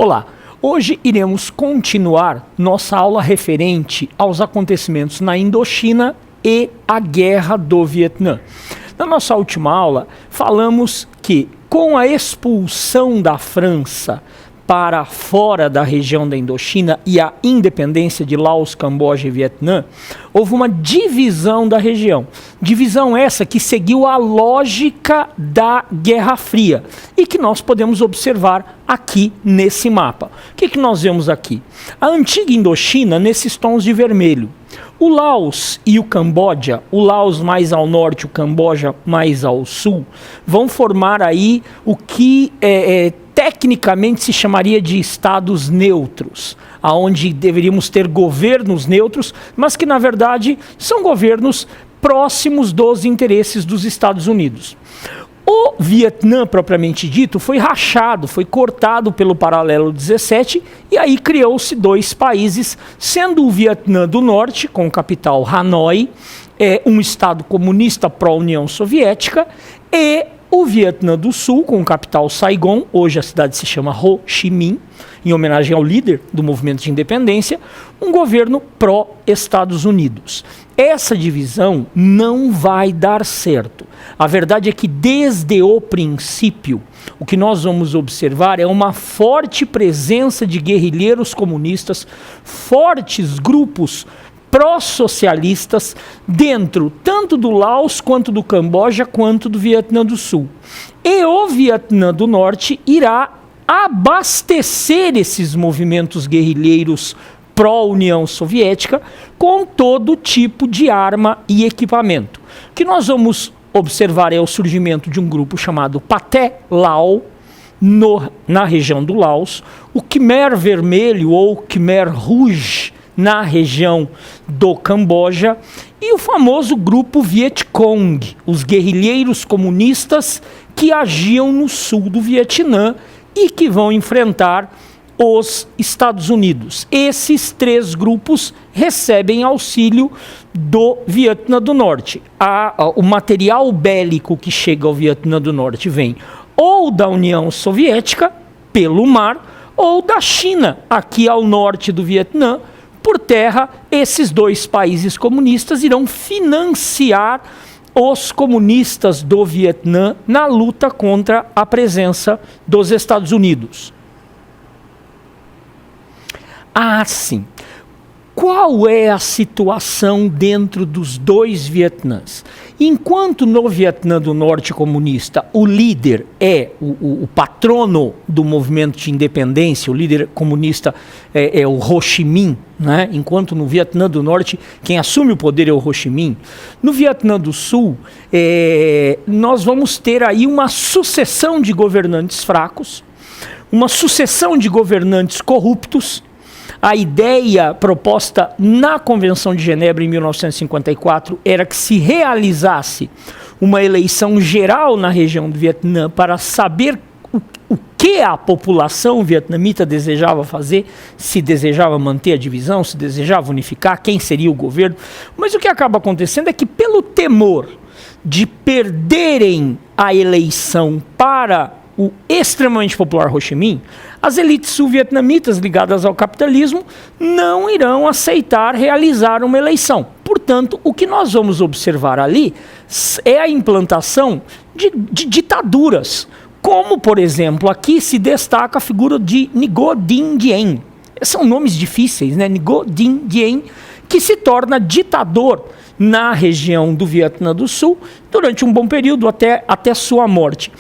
Olá, hoje iremos continuar nossa aula referente aos acontecimentos na Indochina e a Guerra do Vietnã. Na nossa última aula, falamos que com a expulsão da França para fora da região da Indochina e a independência de Laos, Camboja e Vietnã, houve uma divisão da região. Divisão essa que seguiu a lógica da Guerra Fria e que nós podemos observar aqui nesse mapa. O que nós vemos aqui? A antiga Indochina nesses tons de vermelho. O Laos e o Camboja, o Laos mais ao norte, o Camboja mais ao sul, vão formar aí o que tecnicamente se chamaria de estados neutros, aonde deveríamos ter governos neutros, mas que na verdade são governos próximos dos interesses dos Estados Unidos. O Vietnã, propriamente dito, foi rachado, foi cortado pelo paralelo 17 e aí criou-se dois países, sendo o Vietnã do Norte, com capital Hanoi, um estado comunista pró-União Soviética, e o Vietnã do Sul, com capital Saigon, hoje a cidade se chama Ho Chi Minh, em homenagem ao líder do movimento de independência, um governo pró-Estados Unidos. Essa divisão não vai dar certo. A verdade é que desde o princípio, o que nós vamos observar é uma forte presença de guerrilheiros comunistas, fortes grupos pró-socialistas dentro tanto do Laos quanto do Camboja quanto do Vietnã do Sul. E o Vietnã do Norte irá abastecer esses movimentos guerrilheiros pró-União Soviética com todo tipo de arma e equipamento. O que nós vamos observar é o surgimento de um grupo chamado Pathet Lao na região do Laos, o Khmer Vermelho ou Khmer Rouge na região do Camboja e o famoso grupo Vietcong, os guerrilheiros comunistas que agiam no sul do Vietnã e que vão enfrentar os Estados Unidos. Esses três grupos recebem auxílio do Vietnã do Norte. O material bélico que chega ao Vietnã do Norte vem ou da União Soviética, pelo mar, ou da China, aqui ao norte do Vietnã. Por terra, esses dois países comunistas irão financiar os comunistas do Vietnã na luta contra a presença dos Estados Unidos. Ah, sim. Qual é a situação dentro dos dois Vietnãs? Enquanto no Vietnã do Norte comunista o líder é o patrono do movimento de independência, o líder comunista é o Ho Chi Minh, né? Enquanto no Vietnã do Norte quem assume o poder é o Ho Chi Minh, no Vietnã do Sul nós vamos ter aí uma sucessão de governantes fracos, uma sucessão de governantes corruptos. A ideia proposta na Convenção de Genebra em 1954 era que se realizasse uma eleição geral na região do Vietnã para saber o que a população vietnamita desejava fazer, se desejava manter a divisão, se desejava unificar, quem seria o governo. Mas o que acaba acontecendo é que pelo temor de perderem a eleição para o extremamente popular Ho Chi Minh, as elites sul-vietnamitas ligadas ao capitalismo não irão aceitar realizar uma eleição. Portanto, o que nós vamos observar ali é a implantação de ditaduras, como, por exemplo, aqui se destaca a figura de Ngo Dinh Diem. São nomes difíceis, né? Ngo Dinh Diem, que se torna ditador na região do Vietnã do Sul durante um bom período até sua morte.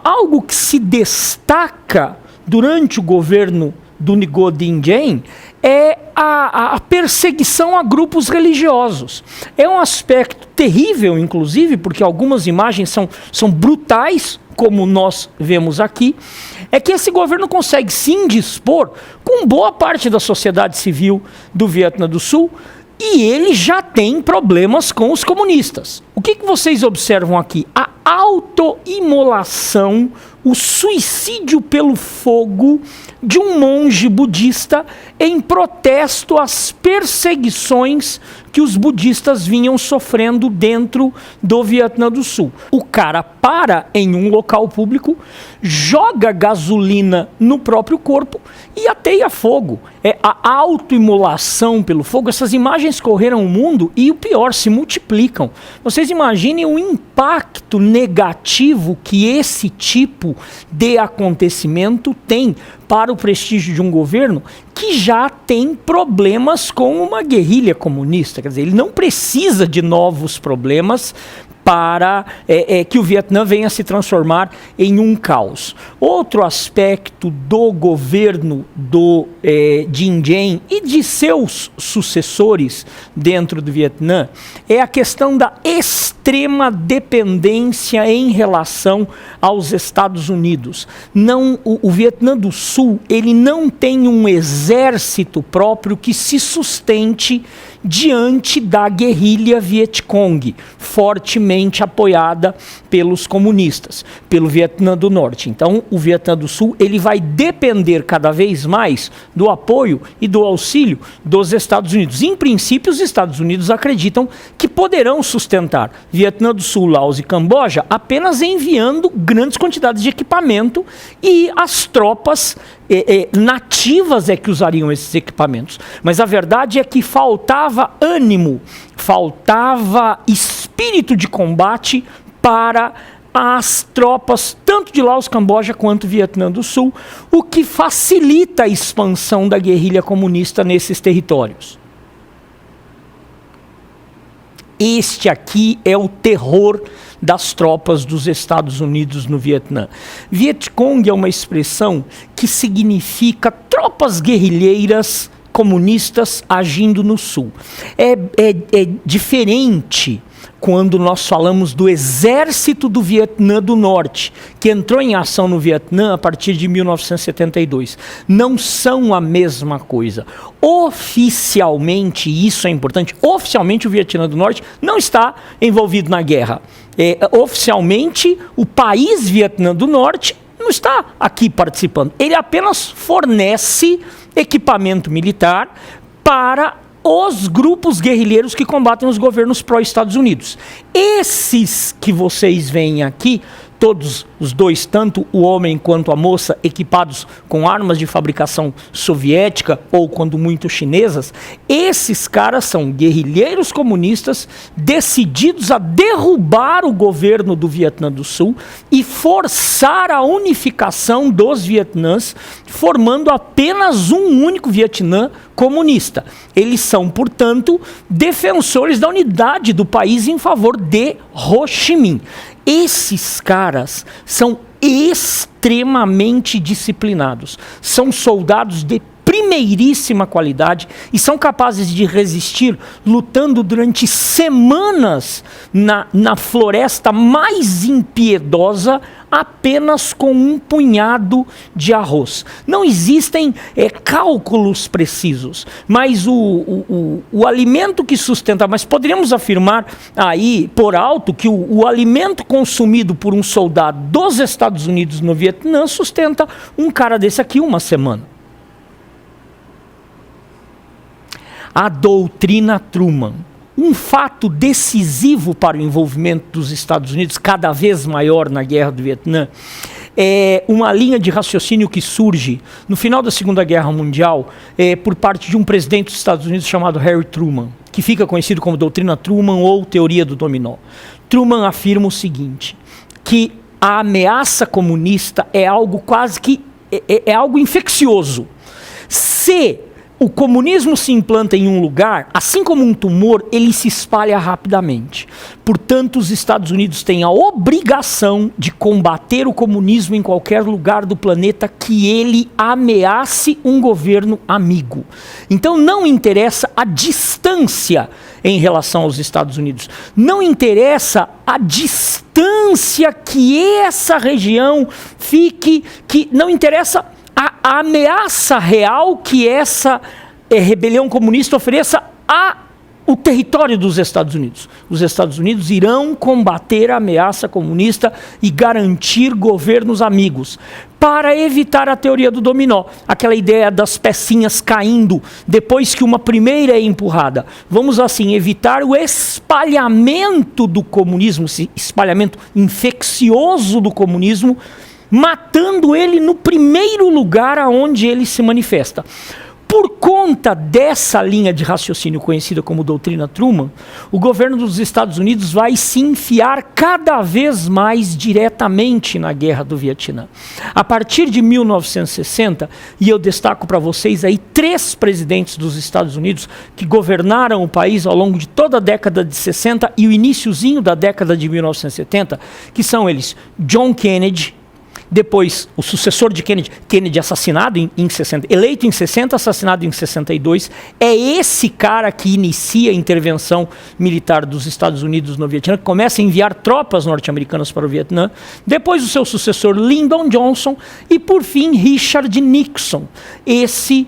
Algo que se destaca durante o governo do Ngo Dinh Diem é a perseguição a grupos religiosos. É um aspecto terrível, inclusive, porque algumas imagens são brutais, como nós vemos aqui, é que esse governo consegue se indispor com boa parte da sociedade civil do Vietnã do Sul, e ele já tem problemas com os comunistas. O que vocês observam aqui? A autoimolação, o suicídio pelo fogo de um monge budista em protesto às perseguições que os budistas vinham sofrendo dentro do Vietnã do Sul. O cara para em um local público, joga gasolina no próprio corpo e ateia fogo. A autoimolação pelo fogo, essas imagens correram o mundo e o pior, se multiplicam. Vocês imaginem o impacto negativo que esse tipo de acontecimento tem para o prestígio de um governo que já tem problemas com uma guerrilha comunista. Quer dizer, ele não precisa de novos problemas para que o Vietnã venha se transformar em um caos. Outro aspecto do governo do Dinh Diem e de seus sucessores dentro do Vietnã é a questão da extrema dependência em relação aos Estados Unidos. O Vietnã do Sul, ele não tem um exército próprio que se sustente diante da guerrilha Vietcong, fortemente apoiada pelos comunistas, pelo Vietnã do Norte. Então, o Vietnã do Sul, ele vai depender cada vez mais do apoio e do auxílio dos Estados Unidos. Em princípio, os Estados Unidos acreditam que poderão sustentar Vietnã do Sul, Laos e Camboja apenas enviando grandes quantidades de equipamento, e as tropas nativas é que usariam esses equipamentos. Mas a verdade é que faltava ânimo, faltava espírito de combate para as tropas, tanto de Laos, Camboja quanto Vietnã do Sul, o que facilita a expansão da guerrilha comunista nesses territórios. Este aqui é o terror das tropas dos Estados Unidos no Vietnã. Vietcong é uma expressão que significa tropas guerrilheiras comunistas agindo no Sul. É diferente quando nós falamos do exército do Vietnã do Norte, que entrou em ação no Vietnã a partir de 1972. Não são a mesma coisa. Oficialmente, isso é importante, oficialmente o Vietnã do Norte não está envolvido na guerra. Oficialmente, o país Vietnã do Norte não está aqui participando. Ele apenas fornece equipamento militar para os grupos guerrilheiros que combatem os governos pró-Estados Unidos. Esses que vocês veem aqui, todos os dois, tanto o homem quanto a moça, equipados com armas de fabricação soviética ou, quando muito, chinesas, esses caras são guerrilheiros comunistas decididos a derrubar o governo do Vietnã do Sul e forçar a unificação dos Vietnãs, formando apenas um único Vietnã comunista. Eles são, portanto, defensores da unidade do país em favor de Ho Chi Minh. Esses caras são extremamente disciplinados, são soldados de primeiríssima qualidade e são capazes de resistir lutando durante semanas na floresta mais impiedosa apenas com um punhado de arroz. Não existem cálculos precisos, mas o alimento que sustenta, mas poderíamos afirmar aí por alto que o alimento consumido por um soldado dos Estados Unidos no Vietnã sustenta um cara desse aqui uma semana. A doutrina Truman, um fato decisivo para o envolvimento dos Estados Unidos, cada vez maior na guerra do Vietnã, é uma linha de raciocínio que surge no final da Segunda Guerra Mundial por parte de um presidente dos Estados Unidos chamado Harry Truman, que fica conhecido como doutrina Truman ou teoria do dominó. Truman afirma o seguinte, que a ameaça comunista é algo quase que é algo infeccioso. Se o comunismo se implanta em um lugar, assim como um tumor, ele se espalha rapidamente. Portanto, os Estados Unidos têm a obrigação de combater o comunismo em qualquer lugar do planeta que ele ameace um governo amigo. Então, não interessa a distância em relação aos Estados Unidos. Não interessa a distância que essa região fique, que não interessa a ameaça real que essa rebelião comunista ofereça o território dos Estados Unidos. Os Estados Unidos irão combater a ameaça comunista e garantir governos amigos, para evitar a teoria do dominó, aquela ideia das pecinhas caindo depois que uma primeira é empurrada. Vamos assim evitar o espalhamento do comunismo, esse espalhamento infeccioso do comunismo, matando ele no primeiro lugar aonde ele se manifesta. Por conta dessa linha de raciocínio conhecida como doutrina Truman, o governo dos Estados Unidos vai se enfiar cada vez mais diretamente na guerra do Vietnã. A partir de 1960, e eu destaco para vocês aí 3 presidentes dos Estados Unidos que governaram o país ao longo de toda a década de 60 e o iniciozinho da década de 1970, que são eles: John Kennedy, depois o sucessor de Kennedy assassinado em 60, eleito em 60, assassinado em 62, é esse cara que inicia a intervenção militar dos Estados Unidos no Vietnã, que começa a enviar tropas norte-americanas para o Vietnã, depois o seu sucessor Lyndon Johnson e por fim Richard Nixon, esse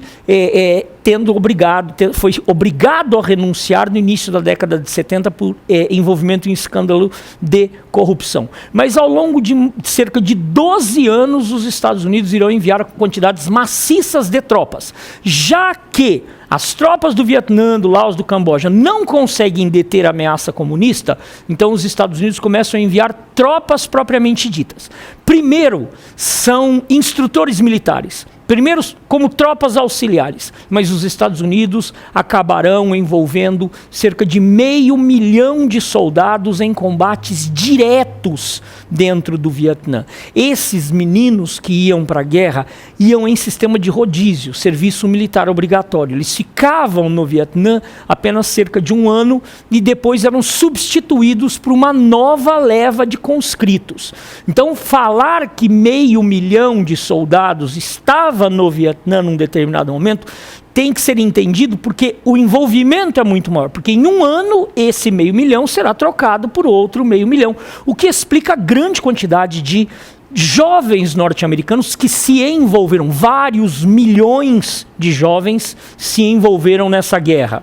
foi obrigado a renunciar no início da década de 70 por envolvimento em escândalo de corrupção. Mas ao longo de cerca de 12 anos, os Estados Unidos irão enviar quantidades maciças de tropas. Já que as tropas do Vietnã, do Laos, do Camboja não conseguem deter a ameaça comunista, então os Estados Unidos começam a enviar tropas propriamente ditas. Primeiro, são instrutores militares. Primeiro, como tropas auxiliares, mas os Estados Unidos acabarão envolvendo cerca de 500 mil de soldados em combates diretos dentro do Vietnã. Esses meninos que iam para a guerra iam em sistema de rodízio, serviço militar obrigatório. Eles ficavam no Vietnã apenas cerca de 1 ano e depois eram substituídos por uma nova leva de conscritos. Então, falar que 500 mil de soldados estava no Vietnã num determinado momento tem que ser entendido porque o envolvimento é muito maior, porque em 1 ano esse 500 mil será trocado por outro 500 mil, o que explica a grande quantidade de jovens norte-americanos que se envolveram, vários milhões de jovens se envolveram nessa guerra.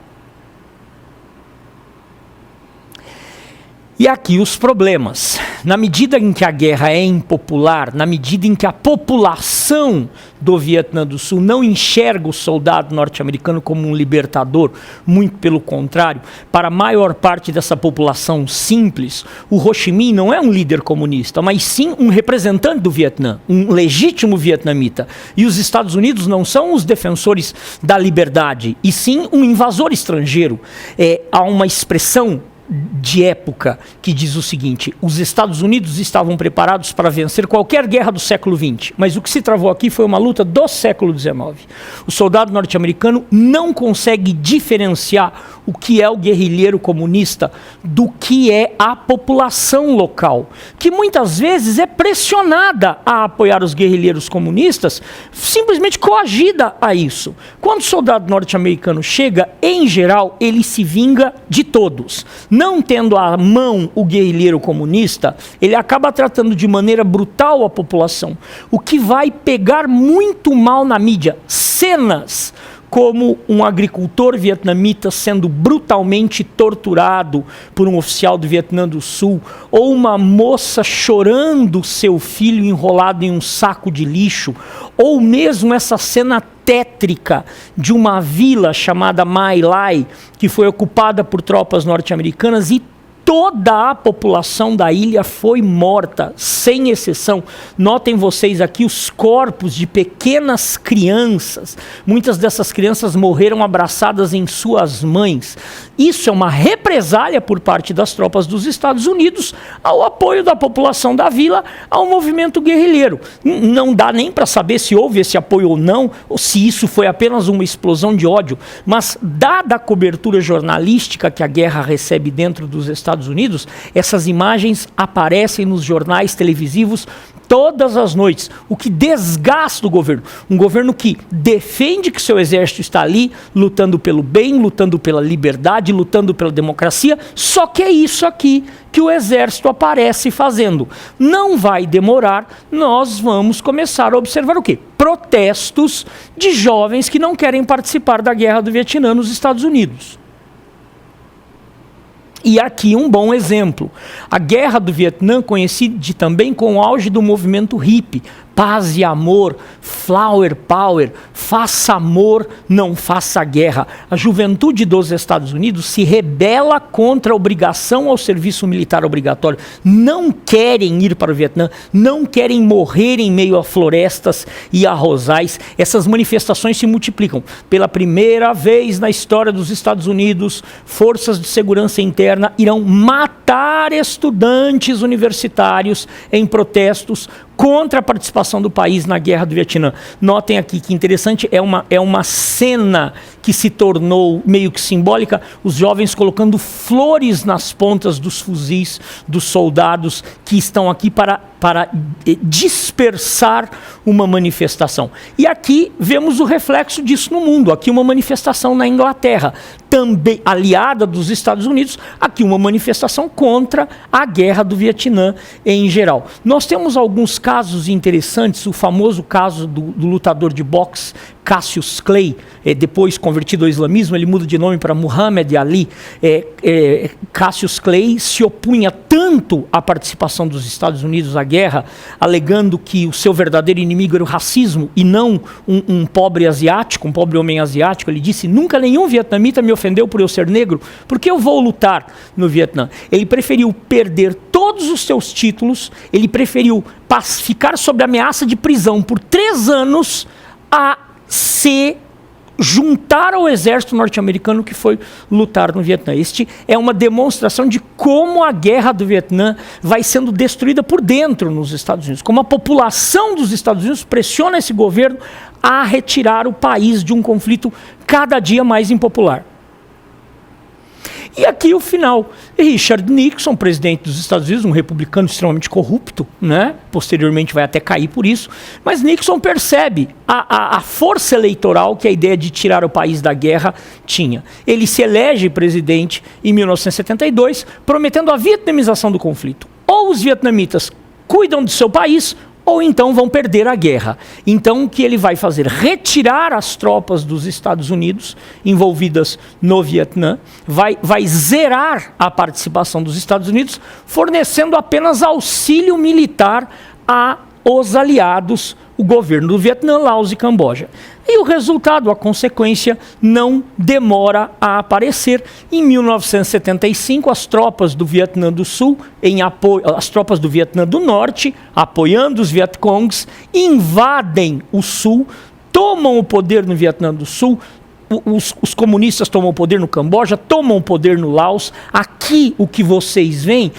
E aqui os problemas. Na medida em que a guerra é impopular, na medida em que a população do Vietnã do Sul não enxerga o soldado norte-americano como um libertador, muito pelo contrário, para a maior parte dessa população simples, o Ho Chi Minh não é um líder comunista, mas sim um representante do Vietnã, um legítimo vietnamita. E os Estados Unidos não são os defensores da liberdade, e sim um invasor estrangeiro. Há uma expressão de época que diz o seguinte: os Estados Unidos estavam preparados para vencer qualquer guerra do século XX, mas o que se travou aqui foi uma luta do século XIX. O soldado norte-americano não consegue diferenciar o que é o guerrilheiro comunista do que é a população local, que muitas vezes é pressionada a apoiar os guerrilheiros comunistas, simplesmente coagida a isso. Quando o soldado norte-americano chega, em geral, ele se vinga de todos. Não tendo à mão o guerrilheiro comunista, ele acaba tratando de maneira brutal a população, o que vai pegar muito mal na mídia. Cenas como um agricultor vietnamita sendo brutalmente torturado por um oficial do Vietnã do Sul, ou uma moça chorando seu filho enrolado em um saco de lixo, ou mesmo essa cena tétrica de uma vila chamada My Lai, que foi ocupada por tropas norte-americanas e toda a população da ilha foi morta, sem exceção. Notem vocês aqui os corpos de pequenas crianças. Muitas dessas crianças morreram abraçadas em suas mães. Isso é uma represália por parte das tropas dos Estados Unidos ao apoio da população da vila ao movimento guerrilheiro. Não dá nem para saber se houve esse apoio ou não, ou se isso foi apenas uma explosão de ódio. Mas, dada a cobertura jornalística que a guerra recebe dentro dos Estados Unidos, essas imagens aparecem nos jornais televisivos todas as noites, o que desgasta o governo. Um governo que defende que seu exército está ali, lutando pelo bem, lutando pela liberdade, lutando pela democracia, só que é isso aqui que o exército aparece fazendo. Não vai demorar, nós vamos começar a observar o quê? Protestos de jovens que não querem participar da guerra do Vietnã nos Estados Unidos. E aqui um bom exemplo. A Guerra do Vietnã, conhecida também com o auge do movimento hippie, paz e amor, flower power, faça amor, não faça guerra. A juventude dos Estados Unidos se rebela contra a obrigação ao serviço militar obrigatório. Não querem ir para o Vietnã, não querem morrer em meio a florestas e arrozais. Essas manifestações se multiplicam. Pela primeira vez na história dos Estados Unidos, forças de segurança interna irão matar estudantes universitários em protestos contra a participação do país na Guerra do Vietnã. Notem aqui que interessante, é uma cena que se tornou meio que simbólica, os jovens colocando flores nas pontas dos fuzis dos soldados que estão aqui para dispersar uma manifestação. E aqui vemos o reflexo disso no mundo. Aqui uma manifestação na Inglaterra, também aliada dos Estados Unidos, aqui uma manifestação contra a Guerra do Vietnã em geral. Nós temos alguns casos interessantes, o famoso caso do lutador de boxe Cassius Clay, depois convertido ao islamismo, ele muda de nome para Muhammad Ali. Cassius Clay se opunha tanto à participação dos Estados Unidos na guerra, alegando que o seu verdadeiro inimigo era o racismo e não um pobre asiático, um pobre homem asiático. Ele disse: nunca nenhum vietnamita me ofendeu por eu ser negro, porque eu vou lutar no Vietnã. Ele preferiu perder todos os seus títulos, ele preferiu ficar sob ameaça de prisão por 3 anos a se juntar ao exército norte-americano que foi lutar no Vietnã. Este é uma demonstração de como a guerra do Vietnã vai sendo destruída por dentro nos Estados Unidos, como a população dos Estados Unidos pressiona esse governo a retirar o país de um conflito cada dia mais impopular. E aqui o final. Richard Nixon, presidente dos Estados Unidos, um republicano extremamente corrupto, né? Posteriormente vai até cair por isso, mas Nixon percebe a força eleitoral que a ideia de tirar o país da guerra tinha. Ele se elege presidente em 1972, prometendo a vietnamização do conflito. Ou os vietnamitas cuidam do seu país, ou então vão perder a guerra. Então o que ele vai fazer? Retirar as tropas dos Estados Unidos envolvidas no Vietnã, vai zerar a participação dos Estados Unidos, fornecendo apenas auxílio militar aos aliados, o governo do Vietnã, Laos e Camboja. E o resultado, a consequência, não demora a aparecer. Em 1975, as tropas do Vietnã do Sul, as tropas do Vietnã do Norte, apoiando os Vietcongs, invadem o Sul, tomam o poder no Vietnã do Sul. Os comunistas tomam o poder no Camboja, tomam o poder no Laos. Aqui o que vocês veem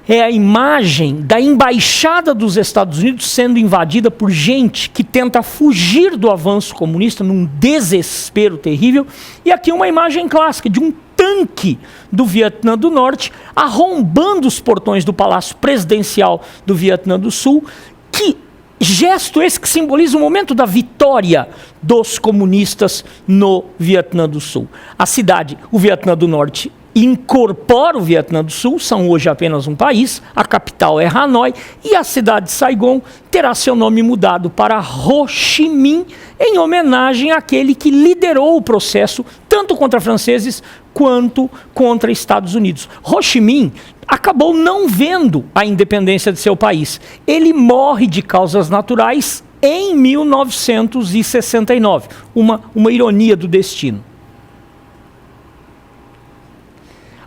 é a imagem da embaixada dos Estados Unidos sendo invadida por gente que tenta fugir do avanço comunista num desespero terrível. E aqui uma imagem clássica de um tanque do Vietnã do Norte arrombando os portões do Palácio Presidencial do Vietnã do Sul. Que gesto esse que simboliza o momento da vitória dos comunistas no Vietnã do Sul. A cidade, o Vietnã do Norte, incorpora o Vietnã do Sul, são hoje apenas um país, a capital é Hanoi, e a cidade de Saigon terá seu nome mudado para Ho Chi Minh, em homenagem àquele que liderou o processo, tanto contra franceses quanto contra Estados Unidos. Ho Chi Minh acabou não vendo a independência de seu país. Ele morre de causas naturais em 1969, uma ironia do destino.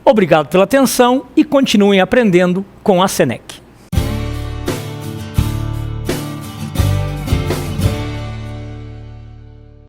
Obrigado pela atenção e continuem aprendendo com a SENEC.